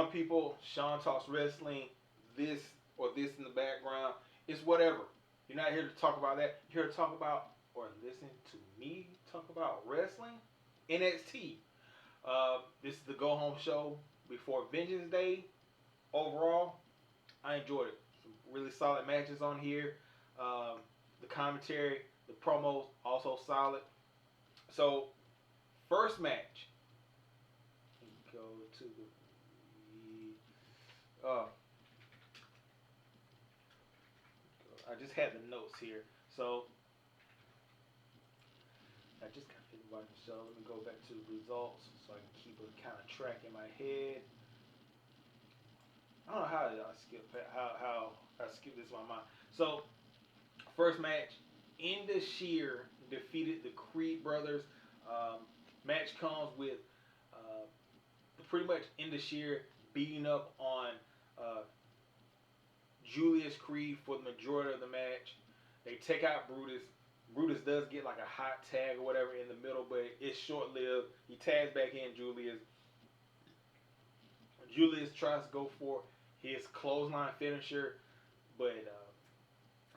some people, Sean talks wrestling, this or this in the background. It's whatever. You're not here to talk about that. You're here to talk about or listen to me talk about wrestling. NXT. This is the go home show before Vengeance Day. Overall, I enjoyed it. Some really solid matches on here. The commentary, the promos, also solid. So, first match. Go to the. I just had the notes here. So, I just got to think about the show. Let me go back to the results so I can keep a kind of track in my head. I don't know how I skip how I skip this in my mind. So, first match, Inda Sheer defeated the Creed brothers. Match comes with pretty much Inda Sheer beating up on Julius Creed for the majority of the match. They take out Brutus. Brutus does get like a hot tag or whatever in the middle, but it's short lived. He tags back in Julius. Julius tries to go for his clothesline finisher, but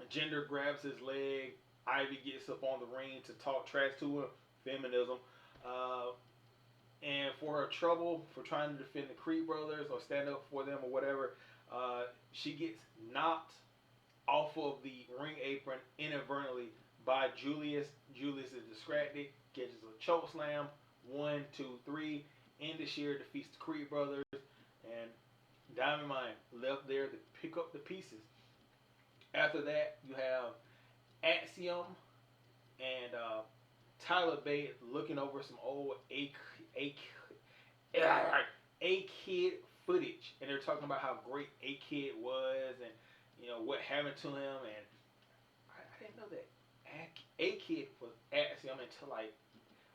Jinder grabs his leg. Ivy gets up on the ring to talk trash to him, feminism. And for her trouble for trying to defend the Creed brothers or stand up for them or whatever, she gets knocked off of the ring apron inadvertently by Julius. Julius is distracted, catches a choke slam. 1, 2, 3. Inda Sheer defeats the Creed brothers, and Diamond Mine left there to pick up the pieces. After that, you have Axiom and Tyler Bate looking over some old A-Kid footage, and they're talking about how great A-Kid was, and what happened to him. And I didn't know that A-Kid was Axiom until I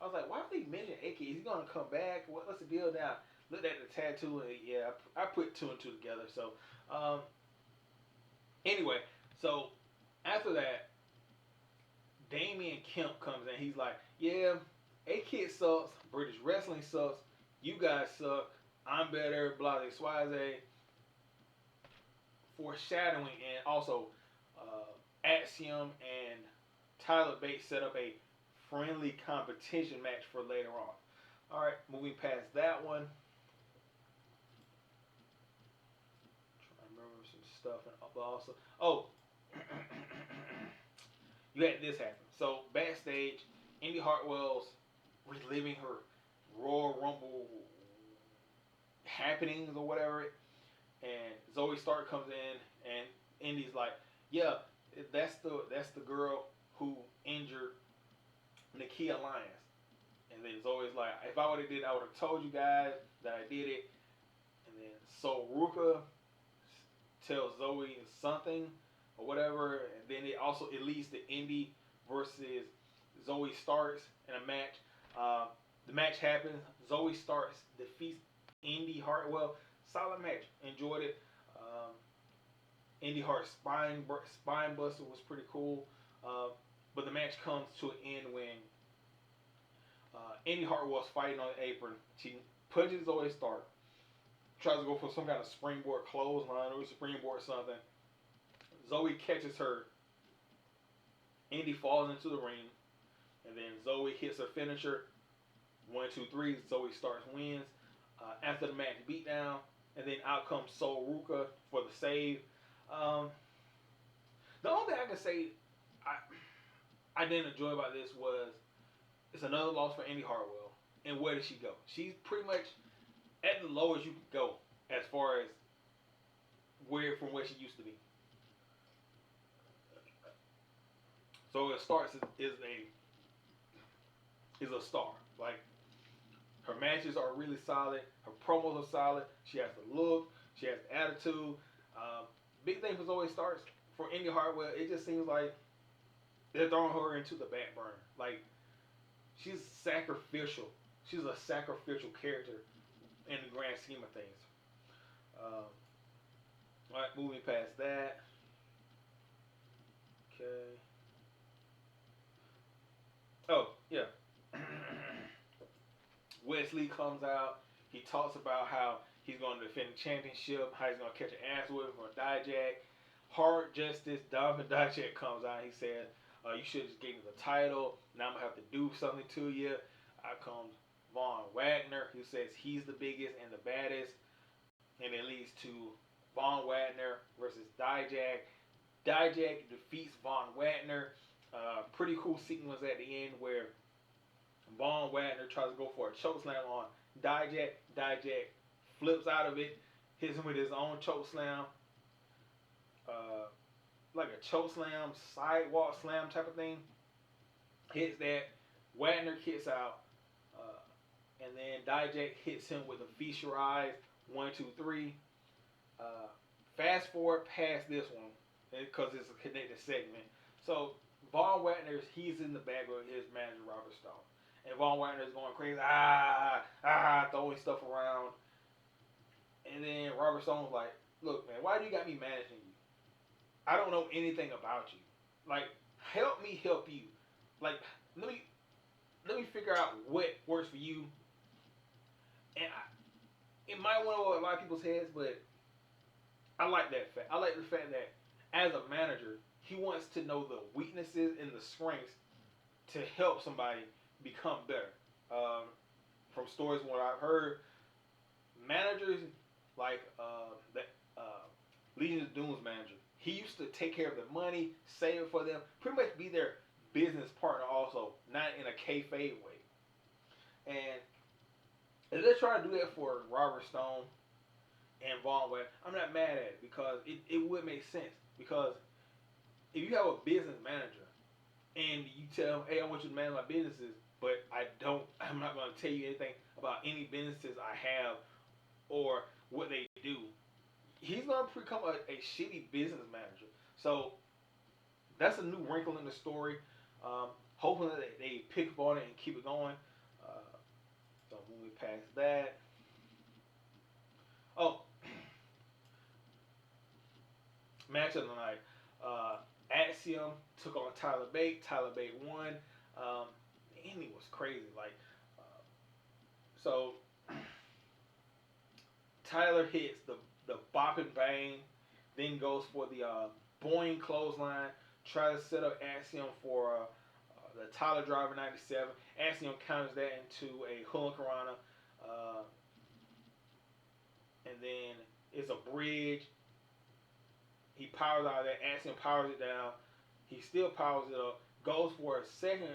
was like, why would they mention A-Kid? Is he gonna come back? What's the deal now? Looked at the tattoo, and yeah, I put 2 and 2 together. So, anyway, so after that, Damian Kemp comes in. He's like, yeah, A-Kid sucks. British wrestling sucks. You guys suck. I'm better. Blah, blah, Swaze. Foreshadowing, and also Axiom and Tyler Bates set up a friendly competition match for later on. All right, moving past that one. Trying to remember some stuff, and also, you had this happen. So backstage, Indy Hartwell's reliving her Royal Rumble happenings or whatever, and Zoe Stark comes in, and Indy's like, yeah, that's the girl who injured Nakia Lyons. And then Zoe's like, if I would have did, I would have told you guys that I did it. And then so Ruka tells Zoe something or whatever, and then it leads to Indy versus Zoe Starks in a match. The match happens. Zoe Starks defeats Indy Hartwell. Solid match. Enjoyed it. Indy Hart's spine buster was pretty cool. But the match comes to an end when Indy Hartwell's fighting on the apron. She punches Zoe Stark. Tries to go for some kind of springboard clothesline or springboard something. Zoe catches her. Indy falls into the ring. And then Zoe hits her finisher. 1, 2, 3. Zoe Stark wins. After the match beatdown. And then out comes Sol Ruka for the save. The only thing I can say I didn't enjoy about this was it's another loss for Indy Hartwell. And where did she go? She's pretty much at the lowest you could go as far as from where she used to be. So it starts is a star. Like, her matches are really solid. Her promos are solid. She has the look. She has the attitude. Big thing for Zoe Starks. For Indy Hartwell, it just seems like they're throwing her into the back burner. Like, she's sacrificial. She's a sacrificial character in the grand scheme of things. Alright, moving past that. Okay. Oh, yeah. Wesley comes out. He talks about how he's going to defend the championship, how he's going to catch an ass whipping from Dyad. Hard Justice, Donovan Dijak comes out. He said, you should have just gave me the title. Now I'm going to have to do something to you. Out comes Von Wagner, who says he's the biggest and the baddest. And it leads to Von Wagner versus Dijak. Dijak defeats Von Wagner. Pretty cool sequence at the end where Von Wagner tries to go for a chokeslam on Dijak. Dijak flips out of it, hits him with his own chokeslam. Like a chokeslam, sidewalk slam type of thing. Hits that. Wagner kicks out. And then Dijak hits him with a feast your eyes. 1, 2, 3. Fast forward past this one because it's a connected segment. So Von Wagner, he's in the bag with his manager Robert Stone, and Von Wagner is going crazy, throwing stuff around. And then Robert Stone's like, "Look, man, why do you got me managing you? I don't know anything about you. Like, help me help you. Like, let me figure out what works for you." And it might went over a lot of people's heads, but I like that fact. I like the fact that as a manager, he wants to know the weaknesses and the strengths to help somebody become better. From stories what I've heard, managers like Legion of Doom's manager, he used to take care of the money, save it for them, pretty much be their business partner also, not in a kayfabe way. And if they're trying to do that for Robert Stone and Von Wagner, I'm not mad at it because it would make sense. Because if you have a business manager and you tell him, "Hey, I want you to manage my businesses," but I'm not going to tell you anything about any businesses I have or what they do, he's going to become a shitty business manager. So that's a new wrinkle in the story. Hopefully they pick up on it and keep it going. So moving past that. Oh, match of the night. Axiom took on Tyler Bate. Tyler Bate won. The ending was crazy. So Tyler hits the bop and bang, then goes for the boing clothesline. Try to set up Axiom for the Tyler Driver 97. Axiom counters that into a Hurricanrana. And then it's a bridge. He powers out of that. Axiom powers it down. He still powers it up. Goes for a second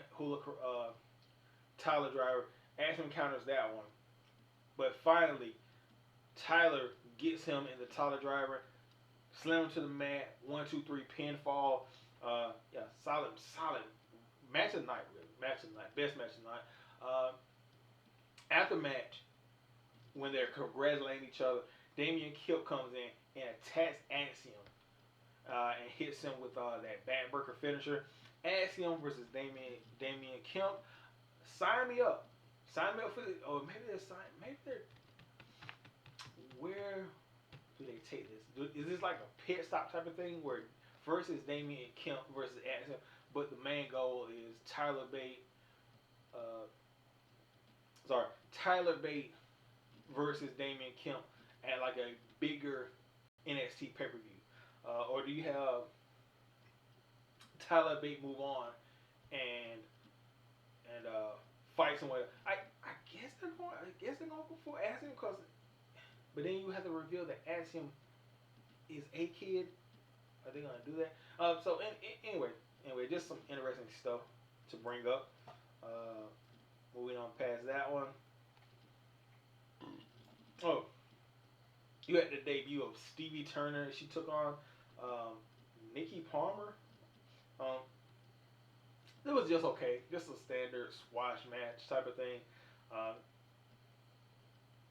Tyler Driver. Axiom counters that one. But finally, Tyler gets him in the Tyler Driver. Slam him to the mat. 1, 2, 3 pinfall. Solid match of the night, really. Match of the night. Best match of the night. After match, when they're congratulating each other, Damian Kemp comes in and attacks Axiom and hits him with that backbreaker finisher. Axiom versus Damian Kemp. Sign me up. Sign me up for this. Or maybe they're. Where do they take this? Is this like a pit stop type of thing where first is Damian Kemp versus Axiom, but the main goal is Tyler Bate. Tyler Bate versus Damian Kemp at like a bigger NXT pay-per-view? Or do you have Tyler Bate move on and fight somewhere? I guess they're going to go for Axiom but then you have to reveal that Axiom is a kid. Are they going to do that? Anyway, just some interesting stuff to bring up. Moving on past that one. Oh, you had the debut of Stevie Turner. She took on Nikki Palmer. It was just okay. Just a standard squash match type of thing.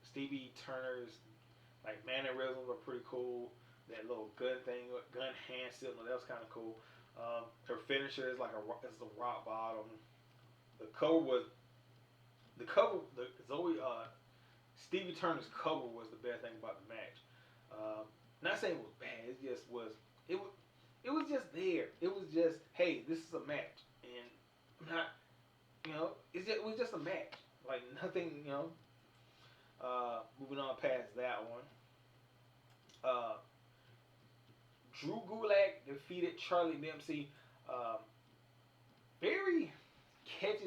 Stevie Turner's mannerisms were pretty cool. That little gun hand signal, that was kind of cool. Her finisher is it's a rock bottom. Stevie Turner's cover was the best thing about the match. Not saying it was bad. It just was. It was just there. It was just, hey, this is a match, and I'm not, it was just a match. Like nothing, Moving on past that one. Uh, Drew Gulak defeated Charlie Dempsey. Um, Very catch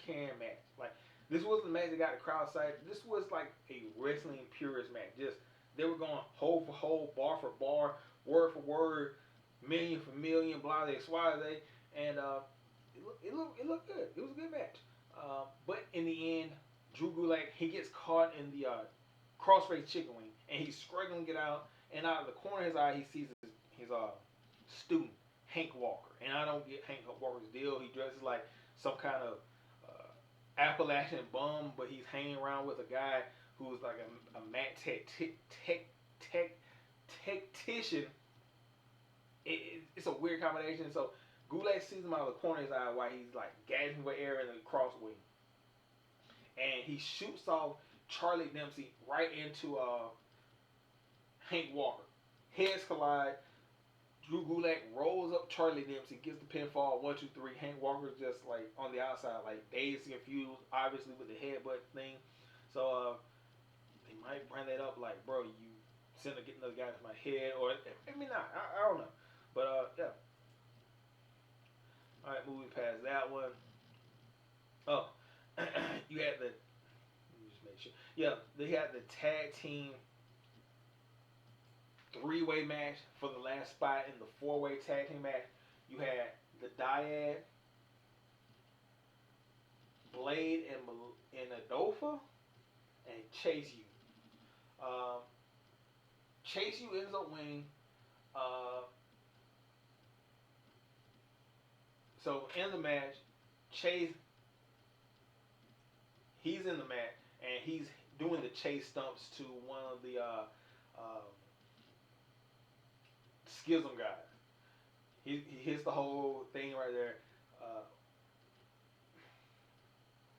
can match. Like this wasn't a match that got the crowd excited. This was like a wrestling purist match. Just they were going hole for hole, bar for bar, word for word, million for million, blah blah blah, and it looked good. It was a good match. But in the end, Drew Gulak he gets caught in the crossface chicken wing, and he's struggling to get out. And out of the corner of his eye, he sees his student Hank Walker, and I don't get Hank Walker's deal. He dresses like some kind of Appalachian bum, but he's hanging around with a guy who's like a mat tactician. It's a weird combination. So Gulak sees him out of the corner of his eye while he's like gasping for air in the crossway, and he shoots off Charlie Dempsey right into Hank Walker. Heads collide. Drew Gulak rolls up Charlie Dempsey, gets the pinfall, 1, 2, 3. Hank Walker's just like on the outside, like dazed and confused, obviously with the headbutt thing. So they might bring that up, like, bro, you send getting another guy to my head, or I mean, not. I don't know, but yeah. All right, moving past that one. Oh, you had the. Let me just make sure. Yeah, they had the tag team three-way match for the last spot in the four-way tag team match. You had the Dyad, Blade, and Adolfa, and Chase U. Chase U ends up winning. So in the match, Chase, he's in the match, and he's doing the chase stumps to one of the Schism guys. He hits the whole thing right there.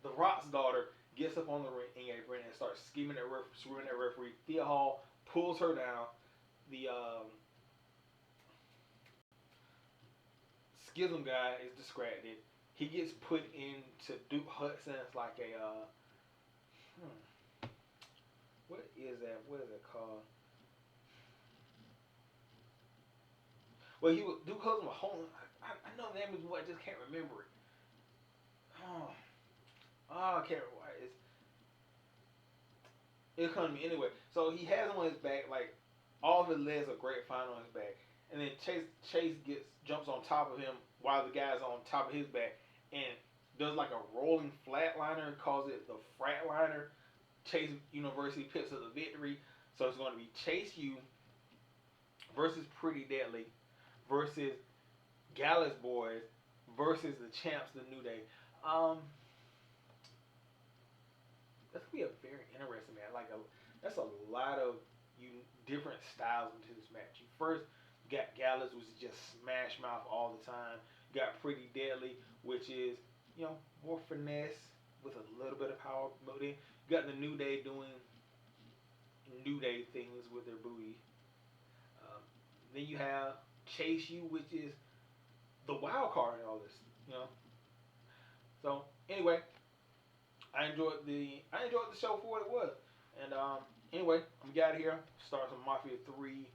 The Rock's daughter gets up on the ring apron and starts screaming at referee. Thea Hall pulls her down. The Schism guy is distracted. He gets put into Duke Hudson's like a what is that? What is it called? Well, Duke Hudson was holding. I know the name is what, I just can't remember it. I can't remember why. It'll come to me anyway. So he has him on his back, like all of his legs are grapevine on his back, and then Chase jumps on top of him while the guy's on top of his back, and does like a rolling flatliner, calls it the Fratliner. Chase University picks up the victory. So it's going to be Chase U versus Pretty Deadly versus Gallus Boys versus the champs, the New Day. That's gonna be a very interesting match. That's a lot of different styles into this match. You first got Gallus, which is just smash mouth all the time. You got Pretty Deadly, which is more finesse with a little bit of power. You got the New Day doing New Day things with their booty. Then you have Chase U, which is the wild card in all this. So anyway, I enjoyed the show for what it was. And anyway, I'm gonna get out of here. Start some Mafia 3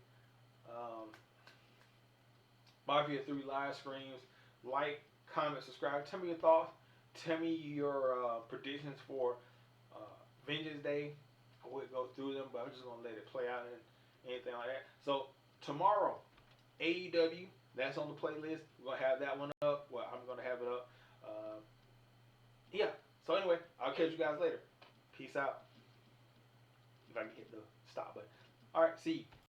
live streams. Like, comment, subscribe. Tell me your thoughts. Tell me your predictions for Vengeance Day. I would go through them, but I'm just gonna let it play out and anything like that. So tomorrow, AEW, that's on the playlist. We're gonna have that one up. Well, I'm gonna have it up. Yeah. So anyway, I'll catch you guys later. Peace out. If I can hit the stop button. All right. See you.